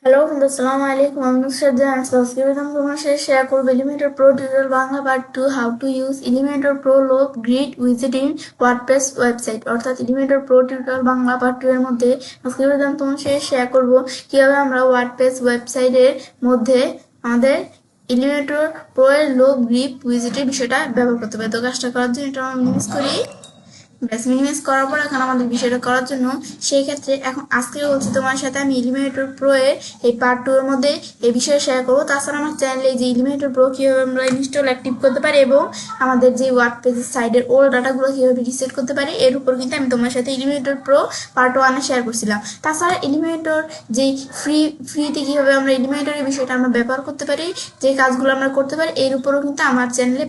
Hello বন্ধু, আসসালামু আলাইকুম। আমি নুসরাত জাহান সাবস্ক্রাইব তোমার সাথে শেয়ার করবো Elementor pro tutorial Bangla part 2, how to use Elementor pro লোভ গ্রিড উইজেট ইন ওয়ার্ডপ্রেস ওয়েবসাইট। অর্থাৎ Elementor pro tutorial Bangla part 2 এর মধ্যে আজকে তোমার সাথে শেয়ার করবো কিভাবে আমরা ওয়ার্ডপ্রেস ওয়েবসাইটের মধ্যে আমাদের এলিমেন্টর প্রো এর লোভ গ্রিড উইজেটের বিষয়টা ব্যবহার করতে পারি। তো কাজটা করার জন্য এটা আমরা মিনিমাইজ করি। ব্যাস মিনিমাইজ করার পর এখন আমাদের বিষয়টা করার জন্য সেই ক্ষেত্রে এখন আজকে বলছি তোমার সাথে আমি এলিমেন্টর প্রো এর এই পার্ট 2 এর মধ্যে এই বিষয়ে শেয়ার করবো। তাছাড়া আমার চ্যানেলে যে এলিমেন্টর প্রো কিভাবে আমরা ইনস্টল অ্যাক্টিভ করতে পারি এবং আমাদের যে ওয়ার্ডপ্রেসের সাইডের ওল্ড ডাটাগুলো কিভাবে রিসেট করতে পারি এর উপর কিন্তু আমি তোমার সাথে এলিমেন্টর প্রো পার্ট 1 এ শেয়ার করছিলাম। তাছাড়া এলিমেন্টর যে ফ্রিতে কিভাবে আমরা এলিমেন্টরের বিষয়টা আমরা ব্যবহার করতে পারি, যে কাজগুলো আমরা করতে পারি এর উপরও কিন্তু আমার চ্যানেলে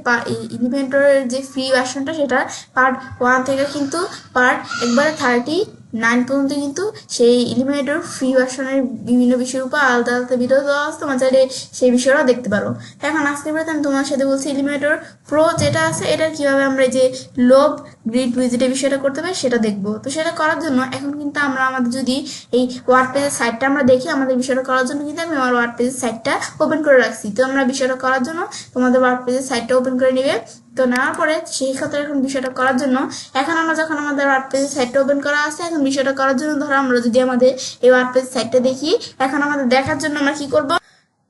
এলিমেন্টরের যে ফ্রি ভার্সনটা সেটা পার্ট 1 থেকে কিন্তু পার্ট একবারে 39 পর্যন্ত কিন্তু সেই এলিমেন্টর ফ্রি ভার্সনের বিভিন্ন বিষয়ের উপর আলাদা আলাদা ভিডিও দেওয়া আছে, তোমার চাইলে সেই বিষয়টাও দেখতে পারো। এখন আজকে আমি তোমার সাথে বলছি এলিমেন্টর প্রো যেটা আছে এটা কিভাবে আমরা যে লোভ গ্রিড উইজেটের বিষয়টা করতে পারি সেটা দেখবো। তো সেটা করার জন্য এখন কিন্তু আমরা আমাদের যদি এই ওয়ার্ডপ্রেসের সাইটটা আমরা দেখি, আমাদের বিষয়টা করার জন্য কিন্তু আমি আমার ওয়ার্ডপ্রেসের সাইটটা ওপেন করে রাখছি। তো আমরা বিষয়টা করার জন্য তোমাদের ওয়ার্ডপ্রেসের সাইটটা ওপেন করে নিবে। তো নেওয়ার পরে সেই ক্ষেত্রে এখন বিষয়টা করার জন্য এখন আমরা যখন আমাদের ওয়ার্ডপ্রেসের সাইটটা ওপেন করা আছে, এখন বিষয়টা করার জন্য ধরো আমরা যদি আমাদের এই ওয়ার্ডপ্রেসের সাইটটা দেখি, এখন আমাদের দেখার জন্য আমরা কি করব,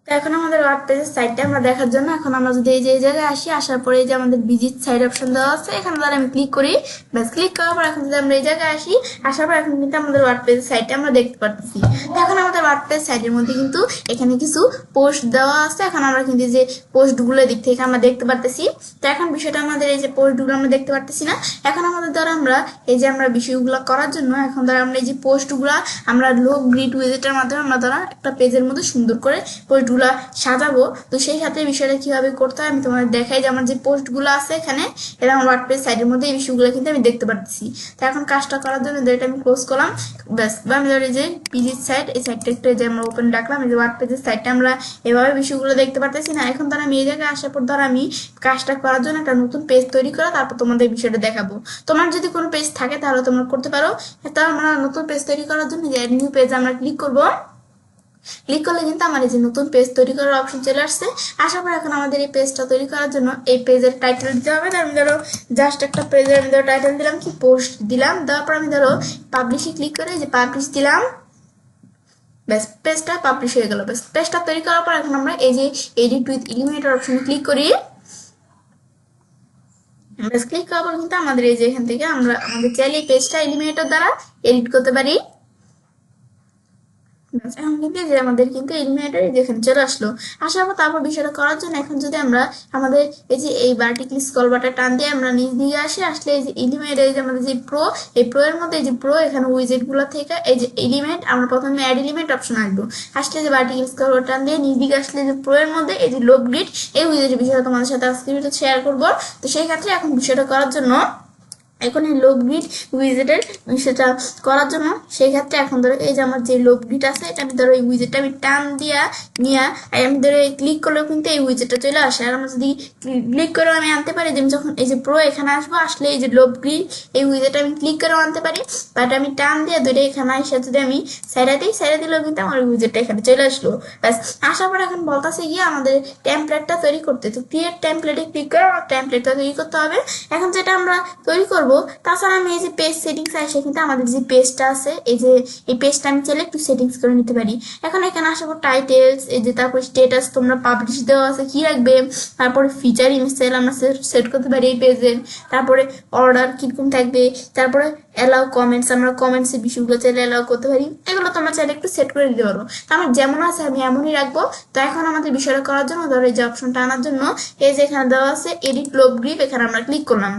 তো এখন আমাদের ওয়ার্ডপ্রেসের সাইটটা আমরা দেখার জন্য এখন আমরা যদি এই যে এই জায়গায় আসি, আসার পরে এই যে আমাদের ভিজিট সাইট অপশন দেওয়া আছে, এখানে দ্বারা আমি ক্লিক করি। ব্যাস ক্লিক করার পর এখন যদি আমরা এই জায়গায় আসি, আসার পর এখন কিন্তু আমাদের ওয়ার্ডপ্রেসের সাইটটা আমরা দেখতে পাচ্ছি। তো এখন আমাদের ওয়ার্ডপ্রেস সাইটের মধ্যে কিন্তু এখানে কিছু পোস্ট দেওয়া আছে। এখন আমরা কিন্তু যে পোস্টগুলো দিক থেকে আমরা দেখতে পারতেছি। তো এখন বিষয়টা আমাদের এই যে পোস্টগুলো আমরা দেখতে পারতেছি না। এখন আমাদের দ্বারা আমরা এই যে আমরা বিষয়গুলো করার জন্য এখন দ্বারা আমরা এই যে পোস্টগুলো আমরা লোভ গ্রিড উইজেটের মাধ্যমে আমরা দ্বারা একটা পেজের মধ্যে সুন্দর করে পোস্টগুলো সাজাবো। তো সেই ক্ষেত্রে বিষয়টা কিভাবে করতে হয় আমি তোমাদের দেখাই। যে আমার যে পোস্টগুলো আছে এখানে এটা আমার ওয়ার্ডপ্রেস সাইটের মধ্যে এই বিষয়গুলো কিন্তু আমি দেখতে পাচ্ছি। তো এখন কাজটা করার জন্য এটা আমি ক্লোজ করলাম। ব্যাস আমি ধরে যে ভিজিট সাইট এই সাইটটা একটু যে আমরা ওপেন রাখলাম, এই যে ওয়ার্ডপ্রেসের সাইটটা আমরা এভাবে বিষয়গুলো দেখতে পারতেছি না। এখন ধর আমি এই জায়গায় আসার পর ধর আমি কাজটা করার জন্য একটা নতুন পেজ তৈরি করা, তারপর তোমাদের বিষয়টা দেখাবো। তোমার যদি কোনো পেজ থাকে তাহলে তোমরা করতে পারো। এটা আমরা নতুন পেজ তৈরি করার জন্য যে নিউ পেজ আমরা ক্লিক করবো। ক্লিক করলে কিন্তু আমার এই যে নতুন পেজ তৈরি করার অপশন চলে আসছে। আসার পর এখন আমাদের এই পেজটা তৈরি করার জন্য এই পেজের টাইটেল দিতে হবে। আমি ধরো জাস্ট একটা পেজের আমি ধরো টাইটেল দিলাম কি পোস্ট দিলাম, দেওয়ার পর আমি ধরো পাবলিশে ক্লিক করে যে পাবলিশ দিলাম। ব্যাস পেজটা পাবলিশ হয়ে গেল। ব্যাস পেজটা তৈরি করার পর এখন আমরা এই যে এডিট উইথ ইলিমিনেটর অপশনে ক্লিক করি। ব্যাস ক্লিক করার পর কিন্তু আমাদের এই যে এখান থেকে আমরা আমাদের চাইলে এই পেজটা ইলিমিনেটর দ্বারা এডিট করতে পারি। এখন কিন্তু যে আমাদের কিন্তু এলিমিনেটর যেখানে চলে আসলো। আসার পর তারপর বিষয়টা করার জন্য এখন যদি আমরা আমাদের এই যে এই ভার্টিক্যাল স্ক্রল বাটন টান দিয়ে আমরা নিচ দিকে আসি, আসলে এই যে এলিমেন্ট এই যে আমাদের যে প্রো, এই প্রো এর মধ্যে এই যে প্রো এখানে উইজেট গুলো থেকে এই যে এলিমেন্ট আমরা প্রথমে অ্যাড এলিমেন্ট অপশন আসবো। আসলে যে ভার্টিক্যাল স্ক্রল বাটন টান দিয়ে নিচ দিকে আসলে যে প্রো এর মধ্যে এই যে লোভ গ্রিড এই উইজেটের বিষয়টা তোমাদের সাথে আজকে শেয়ার করবো। তো সেই ক্ষেত্রে এখন বিষয়টা করার জন্য এখন এই লোভ গ্রিড উইজেটের সেটা করার জন্য সেই ক্ষেত্রে এখন ধরো এই যে আমার যে লোভ গ্রিড আছে এটা আমি ধরো এই উইজেটটা আমি টান দিয়া নিয়ে আমি ধরো ক্লিক করলেও কিন্তু এই উইজেটটা চলে আসে। আর আমরা যদি ক্লিক করেও আমি আনতে পারি, যে যখন এই যে প্রো এখানে আসবো, আসলে এই যে লোভ গ্রিড এই উইজেটটা আমি ক্লিক করেও আনতে পারি, বাট আমি টান দিয়ে ধরে এখানে এসে যদি আমি সাইডে দিই, সাইডে দিলেও কিন্তু আমার উইজেটটা এখানে চলে আসলো। ব্যাস আসার পর এখন বলতেছে গিয়ে আমাদের টেমপ্লেটটা তৈরি করতে। তো ক্রিয়েট টেমপ্লেটে ক্লিক করে আমার টেমপ্লেটটা তৈরি করতে হবে। এখন যেটা আমরা তৈরি করব, তাছাড়া আমি এই যে পেজ সেটিংস আসে কিন্তু আমাদের যে পেজটা আছে এই যে এই পেজটা আমি চাইলে একটু সেটিংস করে নিতে পারি। এখন এখানে আসার পর টাইটেলস এই যে তারপর স্ট্যাটাস তোমরা পাবলিশ দেওয়া আছে কি রাখবে, তারপরে ফিচার ইমেজ আমরা সেট করতে পারি এই পেজের, তারপরে অর্ডার কিরকম থাকবে, তারপরে অ্যালাউ কমেন্টস আমরা কমেন্টস এর বিষয়গুলো চাইলে অ্যালাউ করতে পারি। এগুলো তোমরা চাইলে একটু সেট করে দিতে পারো। তো আমার যেমন আছে আমি এমনই রাখবো। তো এখন আমাদের বিষয়টা করার জন্য ধরো এই যে অপশনটা আনার জন্য এই যে এখানে দেওয়া আছে এডিট লোভ গ্রিড, এখানে আমরা ক্লিক করলাম।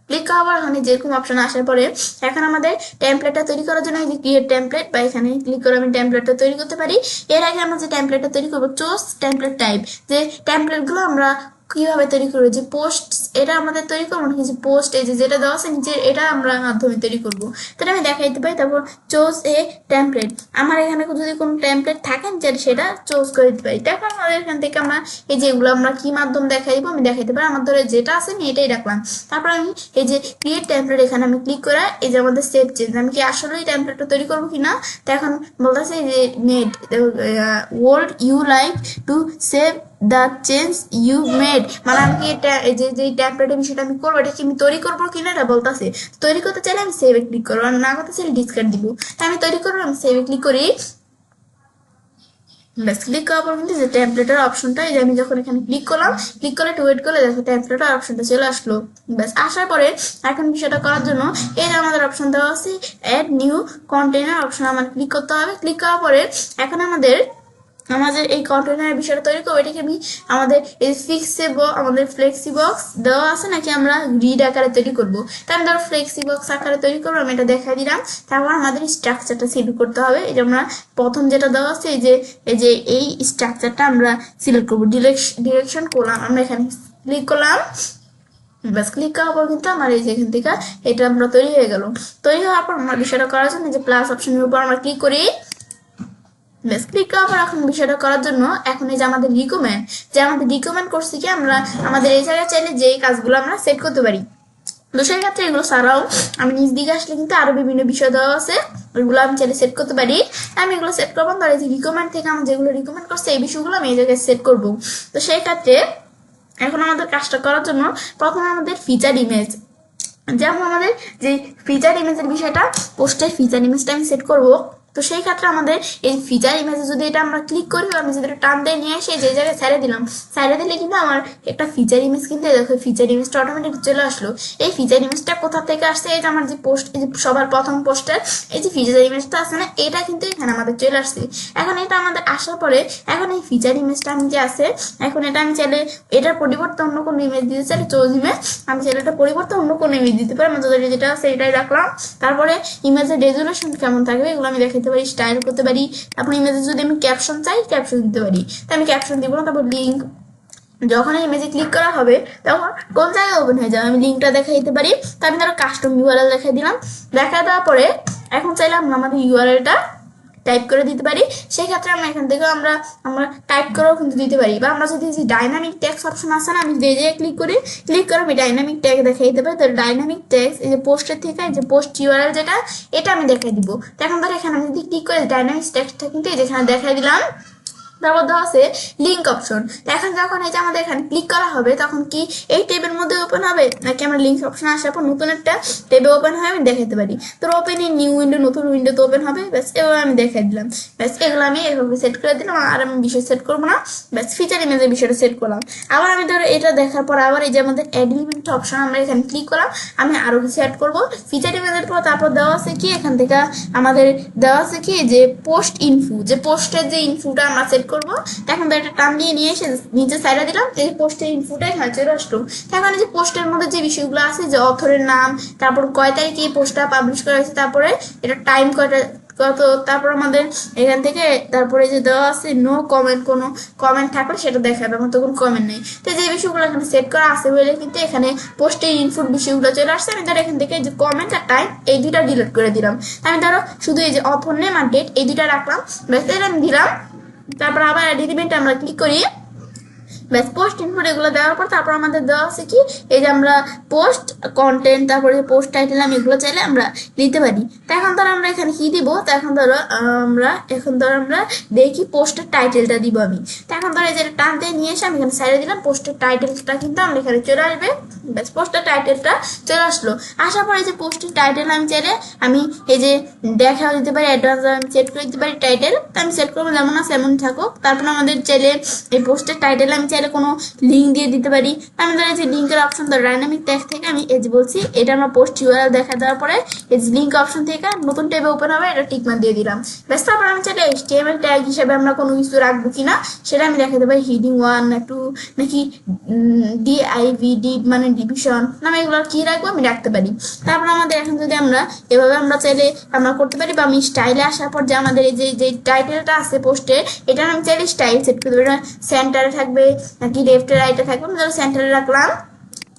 ক্লিক করার এখানে যেরকম অপশন আসার পরে এখন আমাদের টেমপ্লেটটা তৈরি করার জন্য এই যে ক্রিয়েট টেমপ্লেট বা এখানে ক্লিক করে আমি টেমপ্লেটটা তৈরি করতে পারি। এর আগে আমরা যে টেমপ্লেটটা তৈরি করবো চুজ টেমপ্লেট টাইপ, যে টেমপ্লেটগুলো আমরা কিভাবে তৈরি করবো, যে পোস্ট এটা আমাদের তৈরি করবো নাকি যে পোস্ট এই যেটা দেওয়া আছে নিচে এটা আমরা মাধ্যমে তৈরি করবো, তাহলে আমি দেখাই দিতে পারি। তারপর চুজ এ টেমপ্লেট, আমার এখানে যদি কোনো টেমপ্লেট থাকে যে সেটা চুজ করে দিতে পারি। তারপর আমাদের এখান থেকে আমরা এই যে এগুলো আমরা কি মাধ্যম দেখাই দিব আমি দেখাইতে পারি। আমার ধরে যেটা আছে আমি এটাই রাখলাম। তারপর আমি এই যে ক্রিয়েট টেমপ্লেট এখানে আমি ক্লিক করে এই যে আমাদের সেভ চেঞ্জ, আমি কি আসলে এই টেমপ্লেটটা তৈরি করবো কিনা। তো এখন বলতেছে যে made word you like to save the change you made, মানে আমি কি যে টেমপ্লেটের বিষয়টা আমি করবো এটা কি আমি তৈরি করবো কিনা এটা বলতেছে। তৈরি করতে চাইলে আমি সেভে ক্লিক করবো, আর না করতে চাইলে ডিসকার্ড দিব। তাই আমি তৈরি করবো, আমি সেভে ক্লিক করি। ব্যাস ক্লিক করার পর কিন্তু যে টেমপ্লেটের অপশনটা এই যে আমি যখন এখানে ক্লিক করলাম, ক্লিক করে একটু ওয়েট করলে দেখো টেমপ্লেটের অপশনটা চলে আসলো। ব্যাস আসার পরে এখন বিষয়টা করার জন্য এই যে আমাদের অপশন দেওয়া আছে অ্যাড নিউ কন্টেনার অপশন, আমার ক্লিক করতে হবে। ক্লিক করার পরে এখন আমাদের এই কন্টেনারের বিষয়টা তৈরি করবো, এটাকে আমি আমাদের এই আমাদের ফ্লেক্সি বক্স দেওয়া আছে নাকি আমরা গ্রিড আকারে তৈরি করবো। তাই আমি ধরো ফ্লেক্সি বক্স আকারে তৈরি করবো, আমি এটা দেখাই দিলাম। তারপর আমাদের স্ট্রাকচারটা সিলেক্ট করতে হবে। এই যে আমরা প্রথম যেটা দেওয়া আছে এই স্ট্রাকচারটা আমরা সিলেক্ট করবো, ডিরেকশন করলাম, আমরা এখানে ক্লিক করলাম। ব্যাস ক্লিক করার পর কিন্তু আমার এই যে এখান থেকে এটা আমরা তৈরি হয়ে গেল। তৈরি হওয়ার পর আমরা বিষয়টা করার জন্য যে প্লাস অপশনের উপর আমরা ক্লিক করি। ব্যাস ক্লিক করার পর এখন বিষয়টা করার জন্য এখন এই যে আমাদের রিকমেন্ড করছি কি আমরা আমাদের এই জায়গায় চাইলে যে কাজগুলো আমরা সেট করতে পারি। তো সেই ক্ষেত্রে এগুলো ছাড়াও আমি নিজ দিকে আসলে কিন্তু আরো বিভিন্ন বিষয় দেওয়া আছে, ওইগুলো আমি চাইলে সেট করতে পারি। আমি এগুলো সেট করবো, ধর এই যে রিকমেন্ড থেকে আমি যেগুলো রিকমেন্ড করছি এই বিষয়গুলো আমি এই জায়গায় সেট করবো। তো সেই ক্ষেত্রে এখন আমাদের কাজটা করার জন্য প্রথমে আমাদের ফিচার ইমেজ, যেমন আমাদের যে ফিচার ইমেজের বিষয়টা পোস্টের ফিচার ইমেজটা আমি সেট করবো। তো সেই ক্ষেত্রে আমাদের এই ফিচার ইমেজে যদি এটা আমরা ক্লিক করি, আমি যদি এটা টান দিয়ে নিয়ে এসে যে জায়গায় ছেড়ে দিলে কিন্তু আমার একটা ফিচার ইমেজ কিন্তু দেখো ফিচার ইমেজটা অটোমেটিক চলে আসলো। এই ফিচার ইমেজটা কোথা থেকে আসছে, এই যে আমার যে পোস্ট এই যে সবার প্রথম পোস্টের এই যে ফিচার ইমেজটা আছে না, এটা কিন্তু এখানে আমাদের চলে আসছে। এখন এটা আমাদের আসার পরে এখন এই ফিচার ইমেজটা আমি যে আছে, এখন এটা আমি চাইলে এটার পরিবর্তে অন্য কোনো ইমেজ দিতে চাইলে চুজ ইমেজ, আমি চাইলে এটা পরিবর্তে অন্য কোনো ইমেজ দিতে পারি। আমাদের যেটা আছে এটাই রাখলাম। তারপরে ইমেজের রেজুলেশন কেমন থাকবে এগুলো আমি দেখাতে পারি, স্টাইল করতে পারি। তারপর ইমেজে যদি আমি ক্যাপশন চাই ক্যাপশন দিতে পারি, তাই আমি ক্যাপশন দিব না। তারপর লিঙ্ক, যখন ইমেজে ক্লিক করা হবে তখন কোন জায়গায় ওপেন হয়ে যাবে আমি লিঙ্কটা দেখাই দিতে পারি। তো আমি ধরো কাস্টম ইউআরএল দেখাই দিলাম। দেখা দেওয়ার পরে এখন চাইলে আমরা আমাদের ইউআরএলটা টাইপ করে দিতে পারি। সেই ক্ষেত্রে আমরা এখান থেকে আমরা টাইপ করেও কিন্তু দিতে পারি, বা আমরা যদি ডাইনামিক ট্যাক্স অপশন আছে না, আমি যে জায়গায় ক্লিক করে আমি ডাইনামিক ট্যাগ দেখাই দিতে পারি। তাহলে ডাইনামিক ট্যাক্স এই যে পোস্টের থেকে এই যে পোস্ট ইউআরএল যেটা এটা আমি দেখাই দিব। তো এখন ধরো এখানে আমি যদি ক্লিক করে ডাইনামিক ট্যাক্সটা কিন্তু এই যেখানে দেখাই দিলাম। তারপর দেওয়া আছে লিঙ্ক অপশন। এখন যখন এই যে আমাদের এখানে ক্লিক করা হবে তখন কি এই টেবের মধ্যে ওপেন হবে নাকি আমরা লিঙ্ক অপশন আসার পর নতুন একটা টেবে ওপেন হয় আমি দেখাতে পারি। তো ওপেন ইন নিউ উইন্ডো, নতুন উইন্ডোতে ওপেন হবে। ব্যাস এভাবে আমি দেখাই দিলাম। ব্যাস এগুলো আমি এভাবে সেট করে দিলাম, আর আমি বিষয় সেট করবো না। ব্যাস ফিচার ইমেজের বিষয়টা সেট করলাম। আবার আমি ধরো এটা দেখার পর আবার এই যে আমাদের অ্যাড এলিমেন্ট অপশন আমরা এখানে ক্লিক করলাম, আমি আরো কিছু অ্যাড করবো ফিচার ইমেজের পর। তারপর দেওয়া আছে কি এখান থেকে আমাদের দেওয়া আছে কি যে পোস্ট ইনফো, যে পোস্টের যে ইনফোটা আমরা সেট করবো। এখন এটা টান দিয়ে নিয়ে এসে নিচে সাইডে দিলাম, এই পোস্টের ইনফোটা এখানে চলে আসলো। এখন যে পোস্টের মধ্যে যে বিষয়গুলো আছে যে অথরের নাম, তারপর কয় তারিখে এই পোস্টটা পাবলিশ করা হয়েছে, তারপরে এটা টাইম কত, তারপর আমাদের এখান থেকে তারপরে যে দেওয়া আছে নো কমেন্ট, কোনো কমেন্ট থাকলে সেটা দেখাবে, আমার তো কোনো কমেন্ট নেই। তো যে বিষয়গুলো এখানে সেট করা আছে বলে কিন্তু এখানে পোস্টের ইনফোর বিষয়গুলো চলে আসছে। আমি ধরো এখান থেকে যে কমেন্ট আর টাইম এই দুইটা ডিলিট করে দিলাম। আমি ধরো শুধু এই যে অথর নেম আর ডেট এই দুইটা রাখলাম, ব্যাস এটা আমি দিলাম। তারপর আবার এলিমেন্ট আমরা ক্লিক করি। ব্যাস পোস্ট ইনপুট এগুলো দেওয়ার পর তারপর আমাদের দেওয়া আছে কি এই যে আমরা পোস্ট কন্টেন্ট, তারপরে পোস্ট টাইটেল আমি এগুলো চাইলে আমরা দিতে পারি। তো এখন ধরো আমরা এখানে কি দিব, তো এখন ধরো আমরা দেখি পোস্টের টাইটেলটা দিব আমি। তো এখন ধরো এই যে টানতে নিয়ে এসে আমি এখানে সাইডে দিলাম, পোস্টের টাইটেলটা কিন্তু আমরা এখানে চলে আসবে। ব্যাস পোস্টের টাইটেলটা চলে আসলো। আসার পরে যে পোস্টের টাইটেল আমি চাইলে আমি এই যে দেখাও দিতে পারি, অ্যাডভান্স আমি সেট করে দিতে পারি টাইটেল। তো আমি সেট করবো যেমন আছে এমন থাকুক। তারপর আমাদের চাইলে এই পোস্টের টাইটেল আমি চাইলে কোনো লিঙ্ক দিয়ে দিতে পারি। আমি ধরো যে লিঙ্কের অপশন ধরো ডাইনামিক ট্যাগ থেকে আমি এই যে বলছি এটা আমরা পোস্ট ইউআরএল দেখা দেওয়ার পরে এই যে লিঙ্ক অপশন থেকে নতুন ট্যাবে ওপেন হবে, এটা টিকমার্ক দিয়ে দিলাম। ব্যাস তারপর আমি চাইলে এইচটিএমএল ট্যাগ হিসেবে আমরা কোনো কিছু রাখবো কিনা সেটা আমি দেখাতে পারি, হিডিং 1 না 2 নাকি ডিআইভিডি মানে ডিভিশন নামে এগুলো কি রাখবো আমি রাখতে পারি। তারপর আমাদের এখন যদি আমরা এভাবে আমরা চাইলে আমরা করতে পারি, বা আমি স্টাইলে আসার পর যে আমাদের এই যে টাইটেলটা আছে পোস্টে এটা আমি চাইলে স্টাইল সেট করতে পারি, সেন্টারে থাকবে নাকি লেফটে রাইটে থাকবে, আমি ধরো সেন্টারে রাখলাম।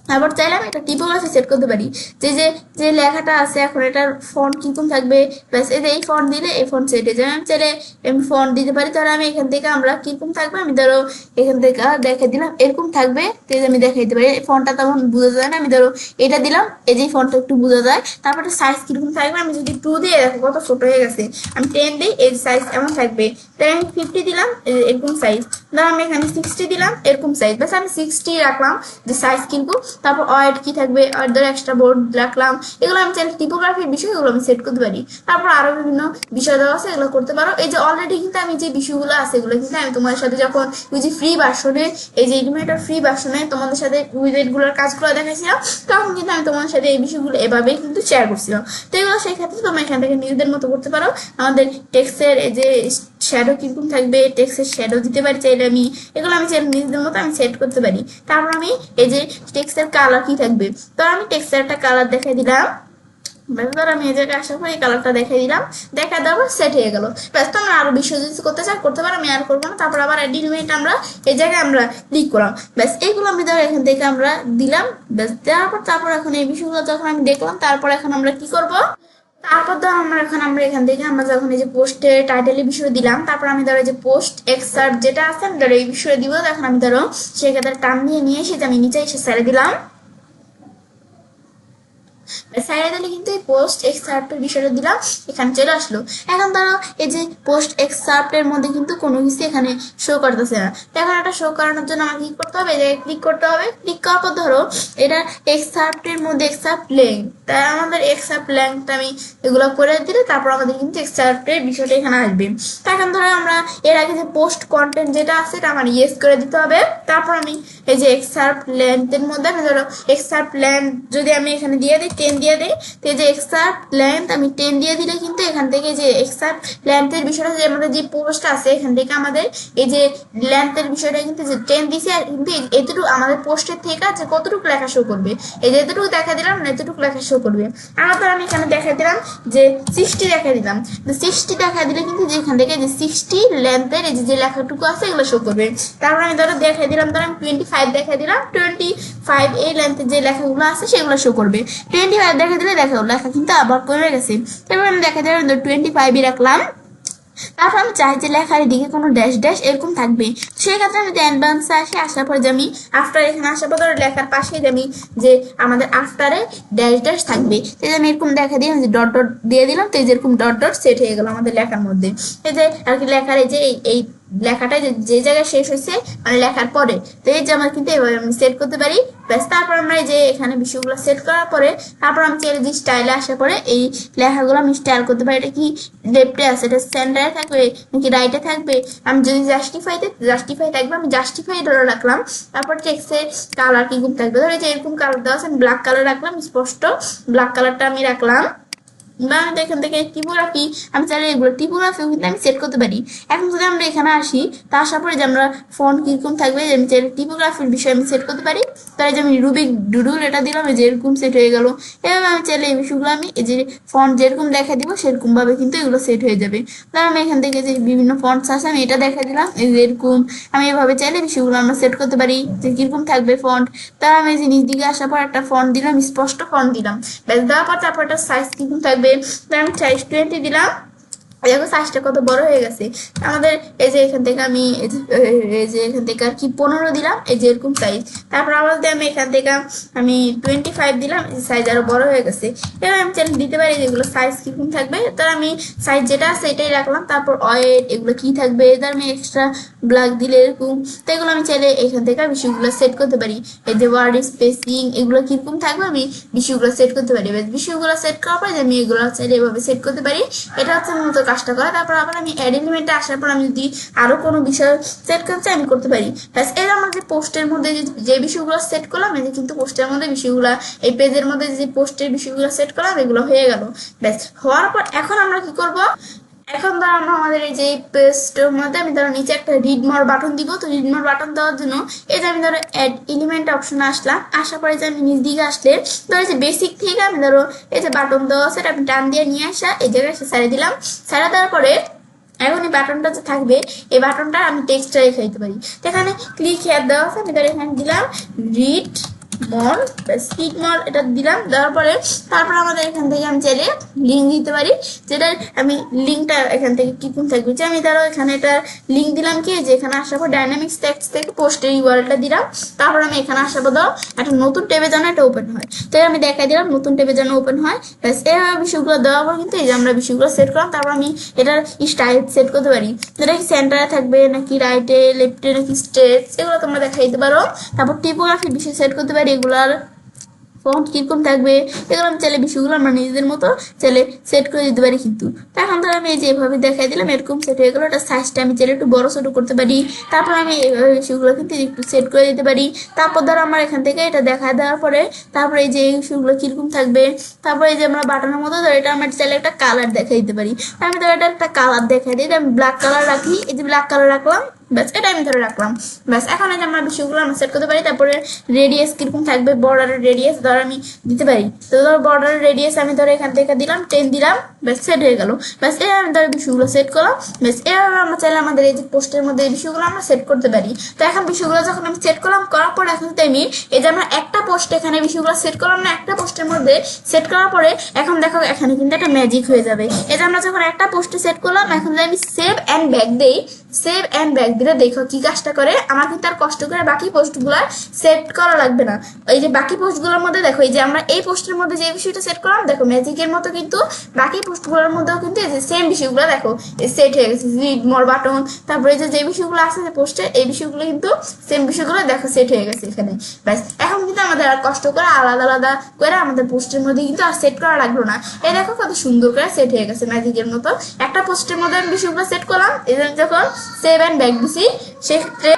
তারপর চাইলে আমি একটা টিপোগ্রাফি সেট করতে পারি, যে যে যে লেখাটা আছে এখন এটার ফন্ট কিরকম থাকবে, প্লাস এই ফন্ট দিলে এই ফন্ট সেট হয়ে যাবে। আমি চাইলে আমি ফন্ট দিতে পারি, তাহলে আমি এখান থেকে আমরা কিরকম থাকবে আমি ধরো এখান থেকে দেখে দিলাম এরকম থাকবে, তো আমি দেখাই দিতে পারি। ফন্টটা তেমন বোঝা যায় না, আমি ধরো এটা দিলাম, এই যে ফন্টটা একটু বোঝা যায়। তারপরে সাইজ কিরকম থাকবে, আমি যদি 2 দিয়ে দেখো কত ছোট হয়ে গেছে, আমি 10 দিই, এই সাইজ এমন থাকবে। তাই আমি 50 দিলাম, এরকম সাইজ। ধরো আমি এখানে 60 দিলাম, এরকম সাইজ। বাস আমি 60 রাখলাম যে সাইজ কিন্তু। তারপর ওয়েট কি থাকবে, আর ধরো এক্সট্রা বোর্ড রাখলাম। এগুলো আমি চাইলে টিপোগ্রাফির বিষয় এগুলো আমি সেট করতে পারি। তারপর আরো বিভিন্ন বিষয় দেওয়া আছে, এগুলো করতে পারো। এই যে অলরেডি কিন্তু আমি যে বিষয়গুলো আছে এগুলো কিন্তু আমি তোমার সাথে যখন ওই যে ফ্রি ভার্সনে, এই যে ইলিমেন্টর ফ্রি ভার্সনে তোমাদের সাথে উইজেট গুলোর কাজগুলো দেখাইছিলাম, তখন কিন্তু আমি তোমার সাথে এই বিষয়গুলো এভাবেই কিন্তু শেয়ার করছিলাম। তো এগুলো সেই ক্ষেত্রে তোমরা এখান থেকে নিজেদের মতো করতে পারো। আমাদের টেক্সটের এই যে শ্যাডো কিরকম থাকবে, টেক্সটের শ্যাডো দিতে পারি চাইলে আমি, এগুলো আমি চাইলে নিজেদের মতো আমি সেট করতে পারি। তারপর আমি এই যে টেক্সটের কালার কি থাকবে, তো আমি টেক্সটের একটা কালার দেখাই দিলাম। এবার আমি এই জায়গায় আসার পর এই কালারটা দেখাই দিলাম, দেখা দেওয়ার সেট হয়ে গেল। ব্যাস, তোমরা আরো বিষয় যদি করতে চাও করতে পারো, আমি আর করবো না। তারপর আবার এডিট আমরা এই জায়গায় আমরা ক্লিক করলাম, ব্যাস এইগুলো আমি ধরো এখান থেকে আমরা দিলাম। ব্যাস দেওয়ার পর তারপর এখন এই বিষয়গুলো যখন আমি দেখলাম, তারপর এখন আমরা কি করব, তারপর ধরো আমরা এখান থেকে আমরা যখন এই যে পোস্টের টাইটেলের বিষয় দিলাম, তারপর আমি ধরো যে পোস্ট এক্সার্ট যেটা আছে আমি ধরো এই বিষয়ে দিব। এখন আমি ধরো সেক্ষেত্রে টান নিয়ে এসে আমি নিচে এসে ছেড়ে দিলাম, সাইডে দিলে কিন্তু এই পোস্ট এক্সার্প্টের বিষয়টা দিলাম, এখানে চলে আসলো। এখন ধরো এই যে পোস্ট এক্সার্প্টের মধ্যে কিন্তু কোনো কিছু এখানে শো করতেছে না। এখন এটা শো করানোর জন্য আমাকে কি করতে হবে, এই ক্লিক করতে হবে। ক্লিক করার পর ধরো এটা এক্সার্প্টের মধ্যে এক্সার্প্ট লেংথ, তাই আমাদের এক্সার্প্ট লেংথ আমি এগুলো করে দিলে তারপর আমাদের কিন্তু এক্সার্প্টের বিষয়টা এখানে আসবে। তো এখন ধরো আমরা এর আগে যে পোস্ট কন্টেন্ট যেটা আছে এটা আমার ইয়েস করে দিতে হবে। তারপর আমি এই যে এক্সার্প্ট লেন্থের মধ্যে আমি ধরো এক্সার্প্ট লেন্থ যদি আমি এখানে দিয়ে দিই 10 দিয়ে দিই, তো এই যে এক্সার্প্ট লেন্থ আমি 10 দিয়ে দিলে কিন্তু এখান থেকে যে এক্সার্প্ট লেন্থের বিষয়টা যে আমাদের যে পোস্ট আছে এখান থেকে আমাদের এই যে লেন্থের বিষয়টা কিন্তু যে 10 দিছি, আর কিন্তু এতটুকু আমাদের পোস্টের থেকে যে কতটুকু লেখা শো করবে, এই যে এতটুকু দেখা দিলাম না এতটুকু লেখা শো করবে। আবার আমি এখানে দেখা দিলাম যে 60 দেখা দিলাম, 60 দেখা দিলে কিন্তু যে এখান থেকে যে 60 লেন্থের এই যে লেখাটুকু আছে এগুলো শো করবে। তারপর আমি ধরো দেখা দিলাম, ধরো আমি 25 দেখা দিলাম, 25 এই লেন্থের যে লেখাগুলো আছে সেগুলো শো করবে। 25 দেখা দিলে লেখা কিন্তু আবার কমে গেছে। এবার আমি দেখা দিলাম 25ই রাখলাম। তারপর আমি চাই যে লেখার দিকে কোনো ড্যাশ ড্যাশ এরকম থাকবে, সেক্ষেত্রে আমি অ্যাডভান্সে আসার পরে যে আমি আফটার এখানে আসার পর লেখার পাশে যে আমি যে আমাদের আফটারে ড্যাশ ড্যাশ থাকবে, সেই যে আমি এরকম দেখা দিয়ে যে ডট ডট দিয়ে দিলাম, তো এই যেরকম ডট ডট সেট হয়ে গেল আমাদের লেখার মধ্যে। এই যে আর কি লেখার এই যে এই লেখাটা যে জায়গায় শেষ হয়েছে মানে লেখার পরে, তো এই যে আমার কিন্তু এভাবে আমি সেট করতে পারি। ব্যাস, তারপর আমরা এই যে এখানে বিষয়গুলো সেট করার পরে তারপর আমি চাইলে যে স্টাইলে আসার পরে এই লেখাগুলো আমি স্টাইল করতে পারি। এটা কি লেফটে আছে, এটা সেন্টারে থাকবে নাকি রাইটে থাকবে, আমি যদি জাস্টিফাই থাকবে আমি জাস্টিফাই ধরে রাখলাম। তারপর টেক্সটের কালার কিরকম থাকবে, ধরো যে এরকম কালার দেওয়া আছে আমি ব্ল্যাক কালার রাখলাম, স্পষ্ট ব্ল্যাক কালারটা আমি রাখলাম। বা আমি এখান থেকে টিপোগ্রাফি আমি চাইলে এগুলো টিপোগ্রাফিও কিন্তু আমি সেট করতে পারি। এখন যদি আমরা এখানে আসি, তা আসার পরে যে আমরা ফন্ট কিরকম থাকবে আমি চাইলে টিপোগ্রাফির বিষয়ে আমি সেট করতে পারি। তাই যে আমি রুবিক ডুডুল এটা দিলাম, এই যে এরকম সেট হয়ে গেল। এভাবে আমি চাইলে এই বিষয়গুলো আমি এই যে ফন্ট যেরকম দেখা দিব সেরকম ভাবে কিন্তু এগুলো সেট হয়ে যাবে। তাহলে আমি এখান থেকে যে বিভিন্ন ফন্টস আছে আমি এটা দেখা দিলাম, এই যে এরকম আমি এভাবে চাইলে বিষয়গুলো আমরা সেট করতে পারি যে কিরকম থাকবে ফন্ট। তাহলে আমি যে নিচ দিকে আসার পর একটা ফন্ট দিলাম, স্পষ্ট ফন্ট দিলাম। ব্যাস, দেওয়ার পর তারপর একটা সাইজ কিরকম থাকবে, আমি সাইজ 20 দিলাম। দেখো সাইজটা কত বড় হয়ে গেছে আমাদের। এই যে এখান থেকে আমি এই যে এখান থেকে আর কি 15 দিলাম, এই যে এরকম সাইজ। তারপর আবার আমি এখান থেকে আমি 25 দিলাম, সাইজ আরো বড় হয়ে গেছে। এবার আমি চাইলে দিতে পারি যেগুলো সাইজ কিরকম থাকবে, তার আমি সাইজ যেটা আছে এটাই রাখলাম। তারপর ওয়েট এগুলো কি থাকবে, এদের আমি এক্সট্রা ব্ল্যাক দিলে এরকম, তো এগুলো আমি চাইলে এখান থেকে বিষয়গুলো সেট করতে পারি। এই যে ওয়ার্ড স্পেসিং এগুলো কিরকম থাকবে আমি বিষয়গুলো সেট করতে পারি। বিষয়গুলো সেট করার পর আমি এগুলো চাইলে এভাবে সেট করতে পারি। এটা হচ্ছে মূলত কাজটা করা। তারপর আবার আমি অ্যাড এলিমেন্টে আসার পর আমি যদি আরো কোনো বিষয় সেট করতে আমি করতে পারি। ব্যাস, এর আমার যে পোস্টের মধ্যে যে বিষয়গুলো সেট করলাম, এই যে কিন্তু পোস্টের মধ্যে বিষয়গুলো এই পেজের মধ্যে যে পোস্টের বিষয়গুলো সেট করলাম এগুলো হয়ে গেল। ব্যাস, হওয়ার পর এখন আমরা কি করব, এখন ধরো আমরা আমাদের এই যে পেজটার মধ্যে আমি ধরো নিচে একটা রিড মোর বাটন দিব। তো রিড মোর বাটন দেওয়ার জন্য এই যে আমি ধরো অ্যাড এলিমেন্ট অপশনে আসলাম, আসার পরে যে আমি নিচ দিকে আসলে ধরো এই যে বেসিক থেকে আমি ধরো এই যে বাটন দেওয়া আছে আমি টান দিয়ে নিয়ে আসা এই জায়গায় ছেড়ে দিলাম। ছেড়ে দেওয়ার পরে এখন এই বাটনটা যে থাকবে এই বাটনটা আমি টেক্সটটা রেখে দিতে পারি। তো এখানে ক্লিক হেয়ার দেওয়া আছে, আমি ধর এখানে দিলাম রিড মর, রিড মর এটা দিলাম। দেওয়ার পরে তারপর আমাদের এখান থেকে আমি চাইলে লিঙ্ক দিতে পারি, যেটা আমি লিঙ্কটা এখান থেকে কিরকম থাকবে যে আমি ধরো এখানে এটা লিঙ্ক দিলাম কি যে এখানে আসার পর ডাইনামিক্স টেক্সট থেকে পোস্টের ইউআরএলটা দিলাম। তারপর আমি এখানে আসার পর ধরো একটা নতুন ট্যাবে যেন এটা ওপেন হয়, তো আমি দেখাই দিলাম নতুন ট্যাবে যেন ওপেন হয়। ব্যাস এইভাবে বিষয়গুলো দেওয়ার পর কিন্তু এই যে আমরা বিষয়গুলো সেট করলাম। তারপর আমি এটার স্টাইল সেট করতে পারি, যেটা কি সেন্টারে থাকবে নাকি রাইটে লেফটে নাকি স্ট্রেট, এগুলো তোমরা দেখাই দিতে পারো। তারপর টিপোগ্রাফি বিষয় সেট করতে পারি, এগুলার ফন্ট কিরকম থাকবে এগুলো আমি চাইলে বিষয়গুলো আমরা নিজেদের মতো চাইলে সেট করে দিতে পারি। কিন্তু এখন ধর আমি এই যে এভাবে দেখাই দিলাম এরকম সেট হয়ে গেলো। এটা সাইজটা আমি চাইলে একটু বড় ছোট করতে পারি। তারপর আমি এইভাবে বিষয়গুলো কিন্তু একটু সেট করে দিতে পারি। তারপর ধর আমার এখান থেকে এটা দেখা দেওয়ার পরে তারপরে এই যে এই বিষয়গুলো কিরকম থাকবে, তারপরে এই যে আমরা বাটনের মতো ধর এটা আমরা চাইলে একটা কালার দেখাই দিতে পারি। আমি ধর এটা একটা কালার দেখাই দিই, আমি ব্ল্যাক কালার রাখি, এই যে ব্ল্যাক কালার রাখলাম, ব্যাস এটা আমি ধরে রাখলাম। ব্যাস এখন এই যে আমরা বিষয়গুলো আমরা সেট করতে পারি। তারপরে রেডিয়াস কিরকম থাকবে, বর্ডারের রেডিয়াস ধর আমি দিতে পারি। তো ধর বর্ডারের রেডিয়াস আমি ধর এখান থেকে দিলাম 10 দিলাম, ব্যাস সেট হয়ে গেল। ব্যাস এই আমি ধর বিষয়গুলো সেট করলাম। ব্যাস এভাবে আমরা চাইলে আমাদের এই যে পোস্টের মধ্যে এই বিষয়গুলো আমরা সেট করতে পারি। তো এখন বিষয়গুলো যখন আমি সেট করলাম, করার পর এখন আমি এই যে আমরা একটা পোস্ট এখানে বিষয়গুলো সেট করলাম না, একটা পোস্টের মধ্যে সেট করার পরে এখন দেখো এখানে কিন্তু একটা ম্যাজিক হয়ে যাবে। এই যে আমরা যখন একটা পোস্টে সেট করলাম, এখন যদি আমি সেভ অ্যান্ড ব্যাক দেই, সেভ অ্যান্ড ব্যাক দিলে দেখো কি কাজটা করে, আমার কিন্তু আর কষ্ট করে বাকি পোস্টগুলো সেট করা লাগবে না। এই যে বাকি পোস্টগুলোর মধ্যে দেখো এই যে আমরা এই পোস্টের মধ্যে যে বিষয়টা সেট করলাম, দেখো ম্যাজিকের মতো কিন্তু বাকি পোস্টগুলোর মধ্যেও কিন্তু এই যে সেম বিষয়গুলো দেখো সেট হয়ে গেছে। রিড মোর বাটন, তারপরে যে বিষয়গুলো আছে যে পোস্টে এই বিষয়গুলো কিন্তু সেম বিষয়গুলো দেখো সেট হয়ে গেছে এখানে। ব্যাস এখন কিন্তু আমাদের আর কষ্ট করে আলাদা আলাদা করে আমাদের পোস্টের মধ্যে কিন্তু আর সেট করা লাগলো না। এই দেখো কত সুন্দর করে সেট হয়ে গেছে ম্যাজিকের মতো। একটা পোস্টের মধ্যে আমি বিষয়গুলো সেট করলাম, এই যখন সেভ অ্যান্ড ব্যাক দিছি সেক্ষেত্রে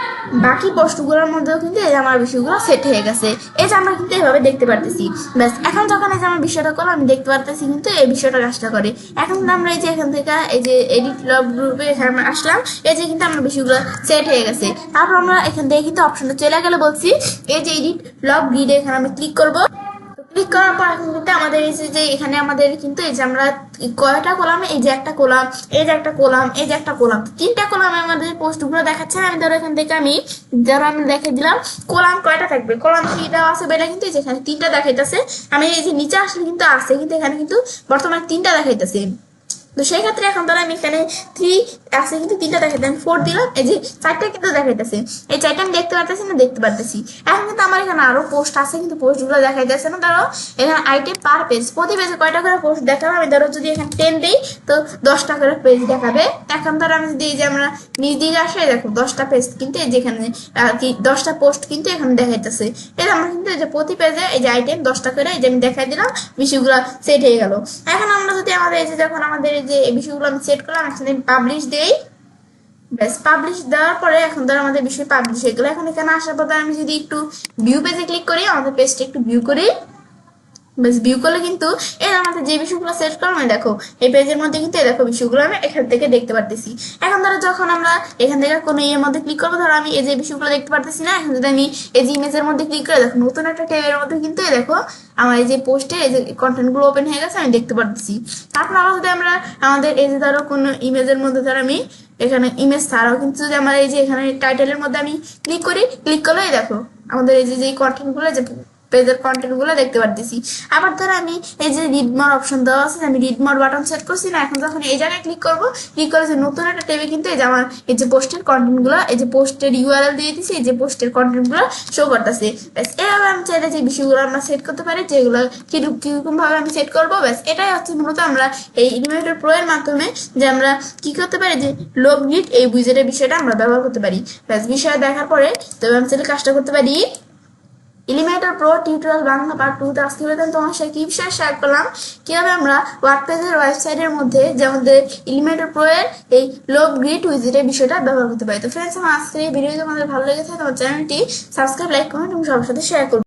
বাকি পোস্টগুলোর মধ্যেও কিন্তু এই যে আমার বিষয়গুলো সেট হয়ে গেছে। এই যে আমরা কিন্তু এভাবে দেখতে পারতেছি। ব্যাস এখন যখন এই যে আমার বিষয়টা করলাম আমি দেখতে পারতেছি কিন্তু এই বিষয়টা কাজটা করে। এখন আমরা এই যে এখান থেকে এই যে এডিট লগ গ্রুপে এখানে আমরা আসলাম, এই যে কিন্তু আমার বিষয়গুলো সেট হয়ে গেছে। তারপর আমরা এখান থেকে কিন্তু অপশনটা চলে গেলে বলছি এই যে এডিট লগ গ্রিডে এখানে আমি ক্লিক করবো। ক্লিক করার পর এখন কিন্তু আমাদের এই যে এখানে আমাদের কিন্তু এই যে আমরা কয়টা কলাম, এই যে একটা কলাম, এই যে একটা কলাম, এই যে একটা কলাম, তিনটা কলামে আমাদের পোস্টগুলো দেখাচ্ছে। আমি ধরো এখান থেকে আমি দেখে দিলাম কলাম কয়টা থাকবে, কলাম থ্রিটা আছে বেটা কিন্তু যেখানে তিনটা দেখাইতেছে। আমি এই যে নিচে আসলে কিন্তু আছে, কিন্তু এখানে কিন্তু বর্তমানে তিনটা দেখাইতেছে। তো সেই ক্ষেত্রে এখন ধরো আমি এখানে 3 আছে কিন্তু তিনটা দেখাইতে আমি 4 দিলাম, এই যে 4টা কিন্তু দেখাইতেছে। এই 4টা আমি দেখতে পারতেছি না, দেখতে পারতেছি। এখন কিন্তু আমার এখানে আরো পোস্ট আছে কিন্তু পোস্টগুলো দেখাইতেছে না। ধরো এখানে আইটেম পার পেজ, প্রতি পেজে কয়টা করে পোস্ট দেখাবে, আমি ধরো যদি এখানে 10 দিই তো 10টা করে পেজ দেখাবে। এখন ধরো আমি যদি এই যে আমরা নিজ দিকে আসে দেখো 10টা পেজ কিন্তু এই যেখানে কি 10টা পোস্ট কিন্তু এখানে দেখাইতেছে। এই আমরা কিন্তু এই যে প্রতি পেজে এই যে আইটেম 10টা করে এই যে আমি দেখাই দিলাম, বিষয়গুলো সেট হয়ে গেল। এখন আমরা যদি আমাদের এই যে যখন আমাদের যে এই বিষয়গুলো আমি সেট করলাম একসাথে পাবলিশ দেই, ব্যাস পাবলিশ দেওয়ার পরে এখন ধর আমাদের বিষয় পাবলিশ হয়ে গেলো। এখন এখানে আসার পর আমি যদি একটু ভিউ পেজে ক্লিক করি, আমাদের পেজটা একটু ভিউ করি, বেশ ভিউ করলে কিন্তু এই আমাদের যে বিষয়গুলো সেট করলাম দেখো এই পেজের মধ্যে কিন্তু দেখো বিষয়গুলো আমি এখান থেকে দেখতে পারতেছি। এখন ধরো যখন আমরা এখান থেকে কোনো ইয়ের মধ্যে ক্লিক করবো, ধরো আমি এই যে বিষয়গুলো দেখতে পারতেছি না, এখন যদি আমি এই যে ইমেজের মধ্যে ক্লিক করে দেখো নতুন একটা ট্যাবের মধ্যে কিন্তু দেখো আমার এই যে পোস্টে এই যে কন্টেন্ট গুলো ওপেন হয়ে গেছে আমি দেখতে পারতেছি। তারপর আবার যদি আমরা আমাদের এই যে ধরো কোনো ইমেজের মধ্যে ধরো আমি এখানে ইমেজ ছাড়াও কিন্তু যদি আমার এই যে এখানে টাইটেলের মধ্যে আমি ক্লিক করি, ক্লিক করলে দেখো আমাদের এই যে কন্টেন্ট গুলো যে পেজের কন্টেন্ট গুলো দেখতে পারতেছি। আবার ধরো আমি এই যে রিড মোর অপশন দেওয়া আছে, আমি রিড মোর বাটন সেট করছি না, এখন যখন এই জায়গায় ক্লিক করবো, ক্লিক করে যে নতুন একটা টেবে কিন্তু এই যে আমার এই যে পোস্টের কন্টেন্ট গুলো এই যে পোস্টের ইউআরএল দিয়ে দিচ্ছি, এই যে পোস্টের কন্টেন্ট গুলো শো করতেছে। ব্যাস এভাবে আমি চাইলে যে বিষয়গুলো আমরা সেট করতে পারি, যেগুলো কিরকম ভাবে আমি সেট করবো, ব্যাস এটাই হচ্ছে মূলত আমরা এই ইলিমেন্টর প্রো এর মাধ্যমে যে আমরা কি করতে পারি যে লগ গ্রিড এই উইজেটের বিষয়টা আমরা ব্যবহার করতে পারি। ব্যাস বিষয় দেখার পরে তবে আমি চাইলে কাজটা করতে পারি। Elementor pro tutorial Bangla part 2 তে আজকে তোমার সাথে কি বিষয় শেয়ার করলাম, কিভাবে আমরা ওয়ার্ডপ্রেসের ওয়েবসাইটের মধ্যে যে আমাদের এলিমেন্টর প্রো এর এই লগ গ্রিড উইজেটের বিষয়টা ব্যবহার করতে পারি। তো ফ্রেন্ডস, আমার আজকের এই ভিডিও তোমাদের ভালো লেগেছে তোমার চ্যানেলটি সাবস্ক্রাইব, লাইক, কমেন্ট এবং সবার সাথে শেয়ার করবে।